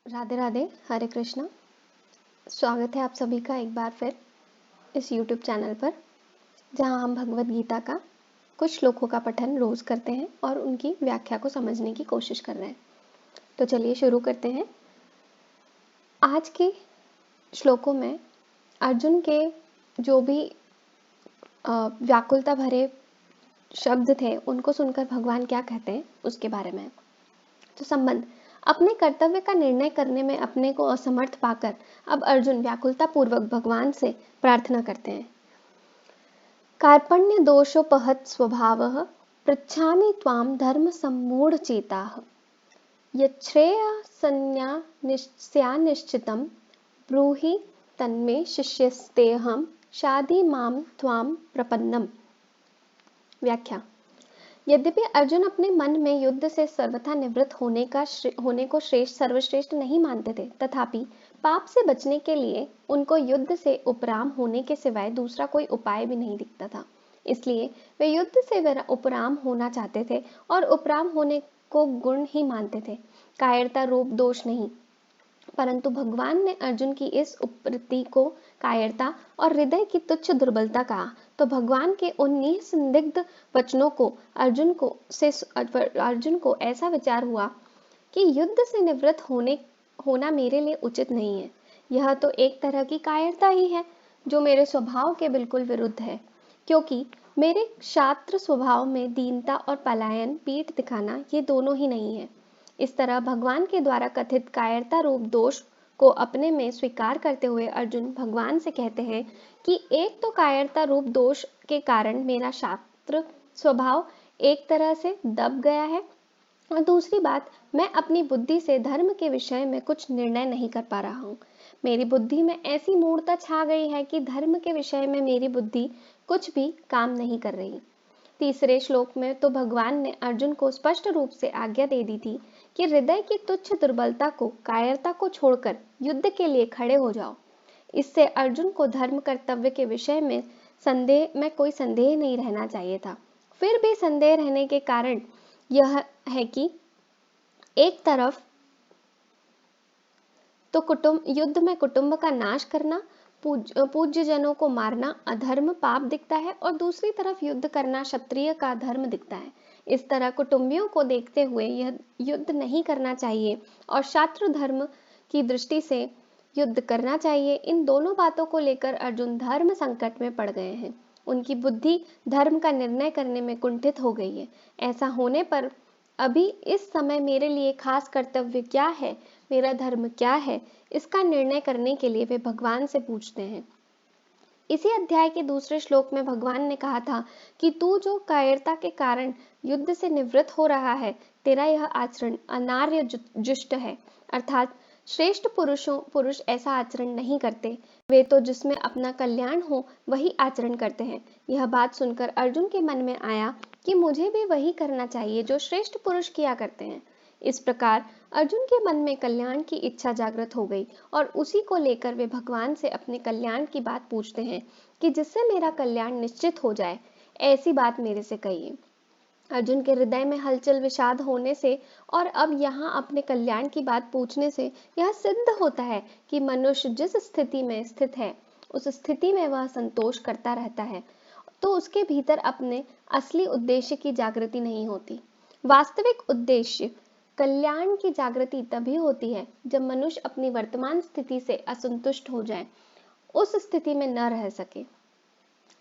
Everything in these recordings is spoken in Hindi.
राधे राधे, हरे कृष्णा। स्वागत है आप सभी का एक बार फिर इस YouTube चैनल पर, जहां हम भगवत गीता का कुछ श्लोकों का पठन रोज करते हैं और उनकी व्याख्या को समझने की कोशिश कर रहे हैं। तो चलिए शुरू करते हैं। आज के श्लोकों में अर्जुन के जो भी व्याकुलता भरे शब्द थे, उनको सुनकर भगवान क्या कहते हैं उसके बारे में। तो संबंध: अपने कर्तव्य का निर्णय करने में अपने को असमर्थ पाकर अब अर्जुन व्याकुलता पूर्वक भगवान से प्रार्थना करते हैं। कार्पण्य दोषोपहत स्वभावः पृच्छामि त्वां धर्म सम्मूढ़ चेताः यच्छ्रेयस्यानिश्चितं ब्रूहि तन्मे शिष्यस्तेऽहं शाधि मां त्वां प्रपन्नम्। व्याख्या: यद्यपि अर्जुन अपने मन में युद्ध से सर्वथा निवृत्त होने को सर्वश्रेष्ठ नहीं मानते थे, तथापि पाप से बचने के लिए उनको युद्ध से उपराम होने के सिवाय दूसरा कोई उपाय भी नहीं दिखता था। इसलिए वे युद्ध से उपराम होना चाहते थे और उपराम होने को गुण ही मानते थे, कायरता रूप दोष नहीं। परंतु भगवान ने अर्जुन की इस उपरति को कायरता और हृदय की तुच्छ दुर्बलता कहा, तो भगवान के उन निसंदिग्ध वचनों को अर्जुन को ऐसा विचार हुआ कि युद्ध से निवृत्त होना मेरे लिए उचित नहीं है। यह तो एक तरह की कायरता ही है, जो मेरे स्वभाव के बिल्कुल विरुद्ध है, क्योंकि मेरे क्षात्र स्वभाव में दीनता और पलायन, पीठ दिखाना, ये दोनों ही नहीं है। इस तरह भगवान के द्वारा कथित कायरता रूप दोष को अपने में स्वीकार करते हुए अर्जुन भगवान से कहते हैं कि एक तो कायरता रूप दोष के कारण मेरा क्षात्र स्वभाव एक तरह से दब गया है, और दूसरी बात, मैं अपनी बुद्धि से धर्म के विषय में कुछ निर्णय नहीं कर पा रहा हूँ। मेरी बुद्धि में ऐसी मूढ़ता छा गई है कि धर्म के विषय में मेरी बुद्धि कुछ भी काम नहीं कर रही। तीसरे श्लोक में तो भगवान ने अर्जुन को स्पष्ट रूप से आज्ञा दे दी थी कि हृदय की तुच्छ दुर्बलता को, कायरता को छोड़कर युद्ध के लिए खड़े हो जाओ। इससे अर्जुन को धर्म कर्तव्य के विषय में कोई संदेह नहीं रहना चाहिए था। फिर भी संदेह रहने के कारण यह है कि एक तरफ तो युद्ध में कुटुंब का नाश करना, पूज्य जनों को मारना अधर्म पाप दिखता है, और दूसरी तरफ युद्ध करना क्षत्रिय का धर्म दिखता है। इस तरह कुटुंबियों को देखते हुए यह युद्ध नहीं करना चाहिए और शास्त्र धर्म की दृष्टि से युद्ध करना चाहिए। इन दोनों बातों को लेकर अर्जुन धर्म संकट में पड़ गए हैं। उनकी बुद्धि धर्म का निर्णय करने में कुंठित हो गई है। ऐसा होने पर अभी इस समय मेरे लिए खास कर्तव्य क्या है, मेरा धर्म क्या है, इसका निर्णय करने के लिए वे भगवान से पूछते हैं। इसी अध्याय के दूसरे श्लोक में भगवान ने कहा था कि तू जो कायरता के कारण युद्ध से निवृत्त हो रहा है, तेरा यह आचरण अनार्य जुष्ट है। अर्थात श्रेष्ठ पुरुष ऐसा आचरण नहीं करते। वे तो जिसमें अपना कल्याण हो वही आचरण करते हैं। यह बात सुनकर अर्जुन के मन में आया कि मुझे भी वही करना चाहिए जो श्रेष्ठ पुरुष किया करते हैं। इस प्रकार अर्जुन के मन में कल्याण की इच्छा जागृत हो गई और उसी को लेकर वे भगवान से अपने कल्याण की बात पूछते हैं कि जिससे मेरा कल्याण निश्चित हो जाए, ऐसी बात मेरे से कहिए। अर्जुन के हृदय में हलचल विषाद होने से और अब यहाँ अपने कल्याण की बात पूछने से यह सिद्ध होता है कि मनुष्य जिस स्थिति में स्थित है, उस स्थिति में वह संतोष करता रहता है, तो उसके भीतर अपने असली उद्देश्य की जागृति नहीं होती। वास्तविक उद्देश्य कल्याण की जागृति तभी होती है जब मनुष्य अपनी वर्तमान स्थिति से असंतुष्ट हो जाए, उस स्थिति में न रह सके।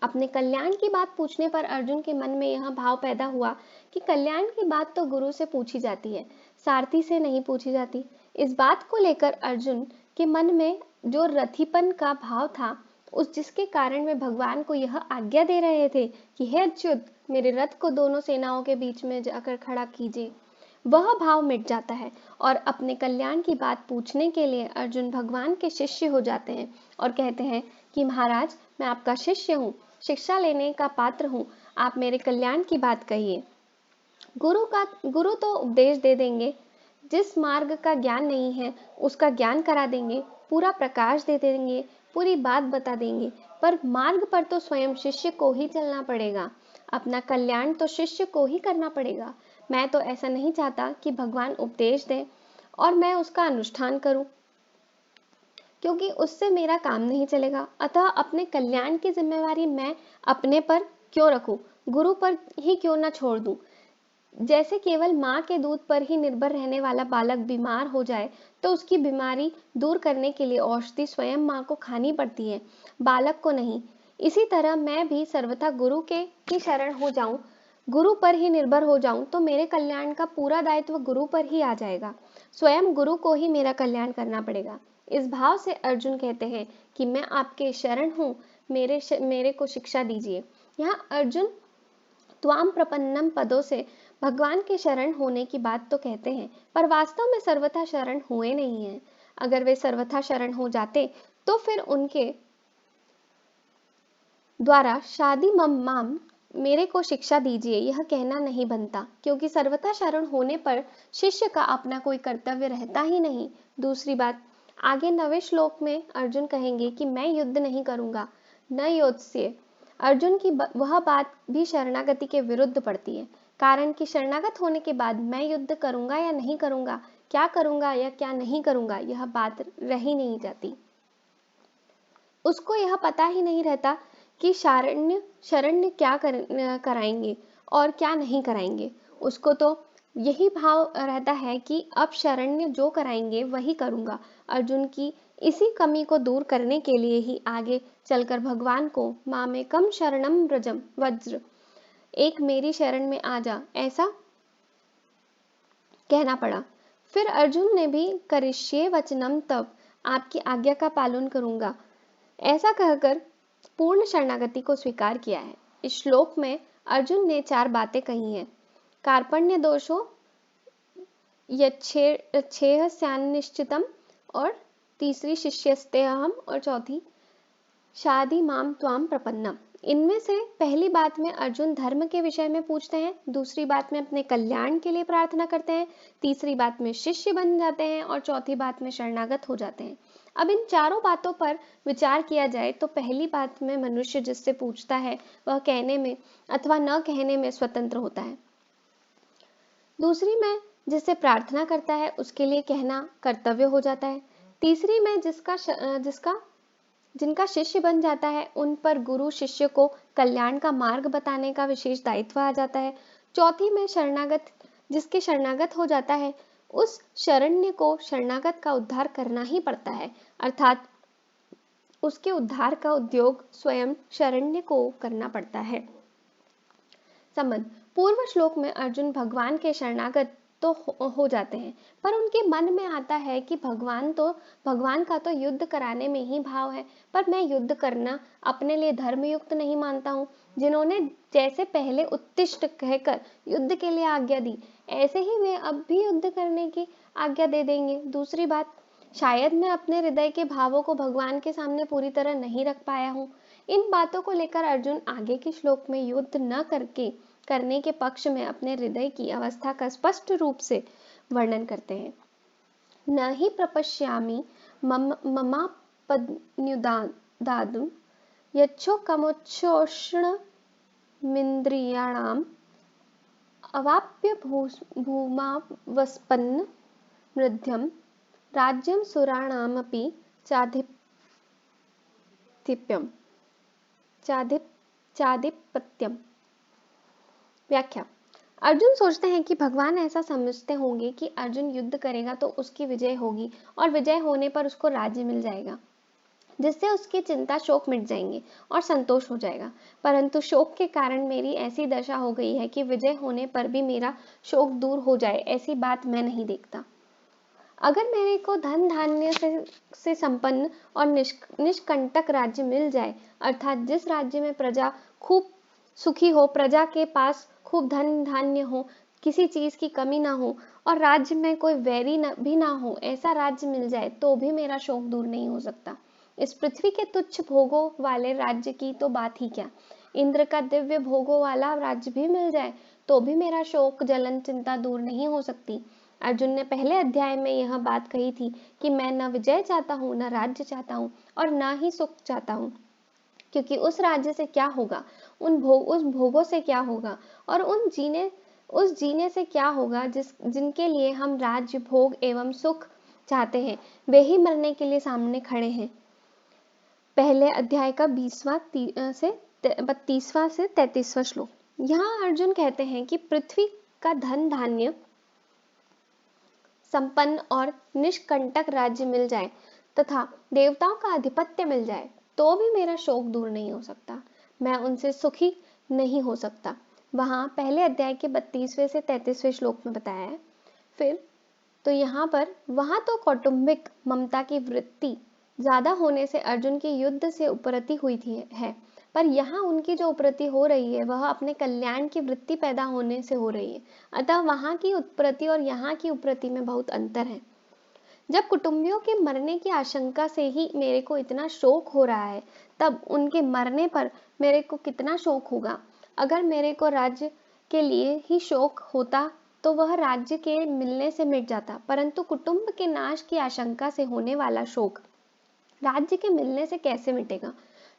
अपने कल्याण की बात पूछने पर अर्जुन के मन में यह भाव पैदा हुआ कि कल्याण की बात तो गुरु से पूछी जाती है, सारथी से नहीं पूछी जाती। इस बात को लेकर अर्जुन के मन में जो रथिपन का भाव था, जिसके कारण वे भगवान को यह आज्ञा दे रहे थे कि हे अच्युत, मेरे रथ को दोनों सेनाओं के बीच में जाकर खड़ा कीजिए, वह भाव मिट जाता है और अपने कल्याण की बात पूछने के लिए अर्जुन भगवान के शिष्य हो जाते हैं और कहते हैं कि महाराज, मैं आपका शिष्य हूँ, शिक्षा लेने का पात्र हूँ, आप मेरे कल्याण की बात कहिए। गुरु तो उपदेश दे देंगे, जिस मार्ग का ज्ञान नहीं है उसका ज्ञान करा देंगे, पूरा प्रकाश दे देंगे, पूरी बात बता देंगे, पर मार्ग पर तो स्वयं शिष्य को ही चलना पड़ेगा। अपना कल्याण तो शिष्य को ही करना पड़ेगा। मैं तो ऐसा नहीं चाहता कि भगवान उपदेश दें और मैं उसका अनुष्ठान करूं, क्योंकि उससे मेरा काम नहीं चलेगा। अतः अपने कल्याण की जिम्मेवारी मैं अपने पर क्यों रखूं, गुरु पर ही क्यों न छोड़ दूं। जैसे केवल माँ के दूध पर ही निर्भर रहने वाला बालक बीमार हो जाए तो उसकी बीमारी दूर करने के लिए औषधि स्वयं माँ को खानी पड़ती है, बालक को नहीं। इसी तरह मैं भी सर्वथा गुरु के ही शरण हो जाऊं, गुरु पर ही निर्भर हो जाऊं तो मेरे कल्याण का पूरा दायित्व गुरु पर ही आ जाएगा। स्वयं गुरु को ही मेरा कल्याण करना पड़ेगा। इस भाव से अर्जुन कहते हैं कि मैं आपके शरण हूँ, मेरे को शिक्षा दीजिए। यहाँ अर्जुन त्वाम प्रपन्नम पदों से भगवान के शरण होने की बात तो कहते हैं, पर वास्तव में सर्वथा शरण हुए नहीं हैं। अगर वे सर्वथा शरण हो जाते तो फिर उनके द्वारा शादी मम माम, मेरे को शिक्षा दीजिए, यह कहना नहीं बनता, क्योंकि सर्वथा शरण होने पर शिष्य का अपना कोई कर्तव्य रहता ही नहीं। दूसरी बात, आगे 9वें श्लोक में अर्जुन कहेंगे कि मैं युद्ध नहीं करूंगा, न योत्स्य। अर्जुन की वह बात भी शरणागति के विरुद्ध पड़ती है, कारण कि शरणागत होने के बाद मैं युद्ध करूंगा या नहीं करूंगा, क्या करूंगा या क्या नहीं करूंगा, यह बात रह ही नहीं जाती। उसको यह पता ही नहीं रहता कि शरण्य क्या कराएंगे और क्या नहीं कराएंगे। उसको तो यही भाव रहता है कि अब शरण्य जो कराएंगे वही करूंगा। अर्जुन की इसी कमी को दूर करने के लिए ही आगे चलकर भगवान को मामेकम शरणम व्रजम वज्र, एक मेरी शरण में आ जा, ऐसा कहना पड़ा। फिर अर्जुन ने भी करिष्ये वचनम तब, आपकी आज्ञा का पालन करूंगा, ऐसा कहकर पूर्ण शरणागति को स्वीकार किया है। इस श्लोक में अर्जुन ने 4 बातें कही हैं। कार्पण्य दोषो यच्छेहस्यानिश्चितम, और तीसरी शिष्यस्तेहम, और चौथी शादी माम त्वाम प्रपन्नम। इनमें से पहली बात में अर्जुन धर्म के विषय में पूछते हैं, दूसरी बात में अपने कल्याण के लिए प्रार्थना करते हैं, तीसरी बात में शिष्य बन जाते हैं और चौथी बात में शरणागत हो जाते हैं। अब इन चारों बातों पर विचार किया जाए तो पहली बात में मनुष्य जिससे पूछता है वह कहने में अथवा न कहने में स्वतंत्र होता है। दूसरी में जिससे प्रार्थना करता है उसके लिए कहना कर्तव्य हो जाता है। तीसरी में जिनका शिष्य बन जाता है उन पर गुरु शिष्य को कल्याण का मार्ग बताने का विशेष दायित्व आ जाता है। चौथी में जिसके शरणागत हो जाता है उस शरण्य को शरणागत का उद्धार करना ही पड़ता है, अर्थात उसके उद्धार का उद्योग स्वयं शरण्य को करना पड़ता है। संबंध, पूर्व श्लोक में अर्जुन भगवान के शरणागत तो हो जाते हैं, पर उनके मन में आता है कि भगवान का तो युद्ध कराने में ही भाव है, पर मैं युद्ध करना अपने लिए धर्मयुक्त नहीं मानता हूँ। जिन्होंने जैसे पहले उत्तिष्ठ कहकर युद्ध के लिए आज्ञा दी, ऐसे ही वे अब भी युद्ध करने की आज्ञा दे देंगे। दूसरी बात, शायद मैं अपने हृदय के भावों को भगवान के सामने पूरी तरह नहीं रख पाया हूँ। इन बातों को लेकर अर्जुन आगे के श्लोक में युद्ध न करने के पक्ष में अपने हृदय की अवस्था का स्पष्ट रूप से वर्णन करते हैं। न ही प्रपश्यामि ममापद्युदादुं यच्छोकमुच्छोषणमिन्द्रियाणाम् अवाप्य भूमावस्पन्न मृध्यम राज्यम सुराणामपि चाधिपत्यम। व्याख्या, अर्जुन सोचते हैं कि भगवान ऐसा समझते होंगे कि अर्जुन युद्ध करेगा तो उसकी विजय होगी और विजय होने पर उसको राज्य मिल जाएगा, जिससे उसकी चिंता शोक मिट जाएंगे और संतोष हो जाएगा। परंतु शोक के कारण मेरी ऐसी दशा हो गई है कि विजय होने पर भी मेरा शोक दूर हो जाए, ऐसी बात मैं नहीं देखता। अगर मेरे को धन धान्य से संपन्न और निष्कंटक राज्य मिल जाए, अर्थात जिस राज्य में प्रजा खूब सुखी हो, प्रजा के पास खूब धन धान्य हो, किसी चीज की कमी ना हो और राज्य में कोई वैरी भी ना हो, ऐसा राज्य मिल जाए तो भी मेरा शोक दूर नहीं हो सकता। इस पृथ्वी के तुच्छ भोगों वाले राज्य की तो बात ही क्या, इंद्र का दिव्य भोगों वाला राज्य भी मिल जाए तो भी मेरा शोक जलन चिंता दूर नहीं हो सकती। अर्जुन ने पहले अध्याय में यह बात कही थी कि मैं न विजय चाहता हूँ, न राज्य चाहता हूँ और न ही सुख चाहता हूँ, क्योंकि उस राज्य से क्या होगा, उस भोगों से क्या होगा और उन जीने उस जीने से क्या होगा जिनके लिए हम राज्य, भोग एवं सुख चाहते हैं, वे ही मरने के लिए सामने खड़े हैं। पहले अध्याय का 32वां से 33वां श्लोक। यहाँ अर्जुन कहते हैं कि पृथ्वी का धन धान्य संपन्न और निष्कंटक राज्य मिल जाए तथा देवताओं का आधिपत्य मिल जाए तो भी मेरा शोक दूर नहीं हो सकता, मैं उनसे सुखी नहीं हो सकता। वहां पहले अध्याय के 32वें से 33वें श्लोक में बताया है। फिर तो यहाँ पर वहां तो कौटुंबिक ममता की वृत्ति ज्यादा होने से अर्जुन की युद्ध से उपरति हुई थी है, पर यहाँ उनकी जो उपरति हो रही है वह अपने कल्याण की वृत्ति पैदा होने से हो रही है। अतः वहां की उपरति और यहाँ की उपरति में बहुत अंतर है। जब कुटुंबियों के मरने की आशंका से ही मेरे को इतना शोक हो रहा है, तब उनके मरने पर मेरे को कितना शोक होगा। अगर मेरे को राज्य के लिए ही शोक होता तो वह राज्य के मिलने से मिट जाता, परंतु कुटुंब के नाश की आशंका से होने वाला शोक राज्य के मिलने से कैसे मिटेगा।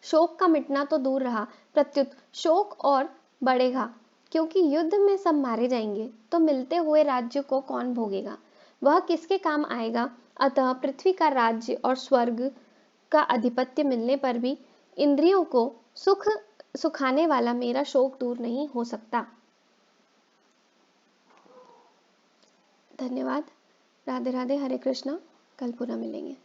शोक का मिटना तो दूर रहा, प्रत्युत शोक और बढ़ेगा, क्योंकि युद्ध में सब मारे जाएंगे तो मिलते हुए राज्य को कौन भोगेगा, वह किसके काम आएगा। अतः पृथ्वी का राज्य और स्वर्ग का आधिपत्य मिलने पर भी इंद्रियों को सुखाने वाला मेरा शोक दूर नहीं हो सकता। धन्यवाद। राधे राधे, हरे कृष्णा। कल पुनः मिलेंगे।